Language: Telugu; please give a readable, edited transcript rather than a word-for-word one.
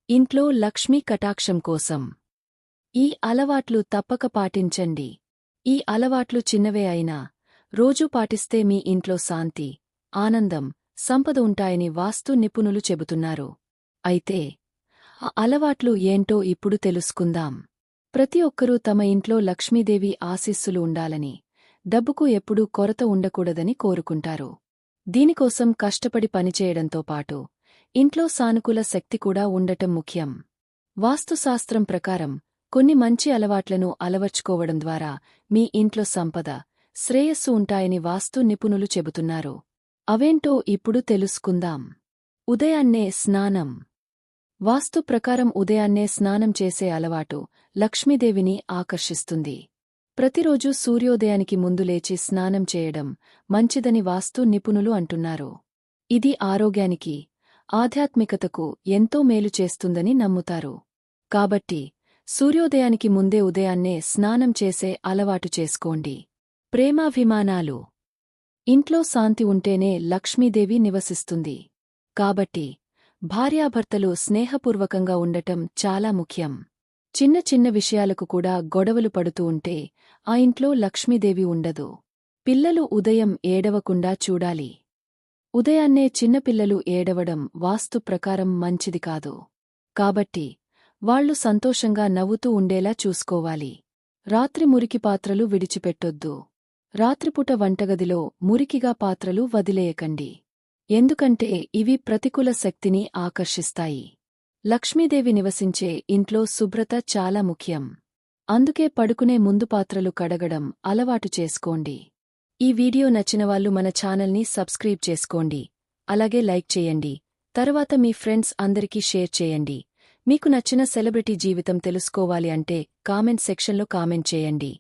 ఇంట్లో లక్ష్మీ కటాక్షం కోసం ఈ అలవాట్లు తప్పక పాటించండి. ఈ అలవాట్లు చిన్నవే అయినా రోజూ పాటిస్తే మీ ఇంట్లో శాంతి, ఆనందం, సంపద ఉంటాయని వాస్తు నిపుణులు చెబుతున్నారు. అయితే ఆ అలవాట్లు ఏంటో ఇప్పుడు తెలుసుకుందాం. ప్రతి ఒక్కరూ తమ ఇంట్లో లక్ష్మీదేవి ఆశీస్సులు ఉండాలని, డబ్బుకు ఎప్పుడూ కొరత ఉండకూడదని కోరుకుంటారు. దీనికోసం కష్టపడి పనిచేయడంతో పాటు ఇంట్లో సానుకూల శక్తి కూడా ఉండటం ముఖ్యం. వాస్తుశాస్త్రం ప్రకారం కొన్ని మంచి అలవాట్లను అలవర్చుకోవడం ద్వారా మీ ఇంట్లో సంపద, శ్రేయస్సు ఉంటాయని వాస్తు నిపుణులు చెబుతున్నారు. అవేంటో ఇప్పుడు తెలుసుకుందాం. ఉదయాన్నే స్నానం. వాస్తు ప్రకారం ఉదయాన్నే స్నానం చేసే అలవాటు లక్ష్మీదేవిని ఆకర్షిస్తుంది. ప్రతిరోజూ సూర్యోదయానికి ముందు లేచి స్నానం చేయడం మంచిదని వాస్తు నిపుణులు అంటున్నారు. ఇది ఆరోగ్యానికి, ఆధ్యాత్మికతకు ఎంతో మేలు చేస్తుందని నమ్ముతారు. కాబట్టి సూర్యోదయానికి ముందే ఉదయాన్నే స్నానం చేసే అలవాటు చేసుకోండి. ప్రేమాభిమానాలు. ఇంట్లో శాంతి ఉంటేనే లక్ష్మీదేవి నివసిస్తుంది. కాబట్టి భార్యాభర్తలు స్నేహపూర్వకంగా ఉండటం చాలా ముఖ్యం. చిన్న చిన్న విషయాలకు కూడా గొడవలు పడుతూ ఉంటే ఆ ఇంట్లో లక్ష్మీదేవి ఉండదు. పిల్లలు ఉదయం ఏడవకుండా చూడాలి. ఉదయాన్నే చిన్నపిల్లలు ఏడవడం వాస్తు ప్రకారం మంచిది కాదు. కాబట్టి వాళ్లు సంతోషంగా నవ్వుతూ ఉండేలా చూసుకోవాలి. రాత్రి మురికి పాత్రలు విడిచిపెట్టొద్దు. రాత్రిపూట వంటగదిలో మురికిగా పాత్రలు వదిలేయకండి. ఎందుకంటే ఇవి ప్రతికూల శక్తిని ఆకర్షిస్తాయి. లక్ష్మీదేవి నివసించే ఇంట్లో శుభ్రత చాలా ముఖ్యం. అందుకే పడుకునే ముందు పాత్రలు కడగడం అలవాటు చేసుకోండి. ఈ వీడియో నచ్చినవాళ్లు మన ఛానల్ని సబ్స్క్రైబ్ చేసుకోండి. అలాగే లైక్ చేయండి. తర్వాత మీ ఫ్రెండ్స్ అందరికీ షేర్ చేయండి. మీకు నచ్చిన సెలబ్రిటీ జీవితం తెలుసుకోవాలి అంటే కామెంట్ సెక్షన్లో కామెంట్ చేయండి.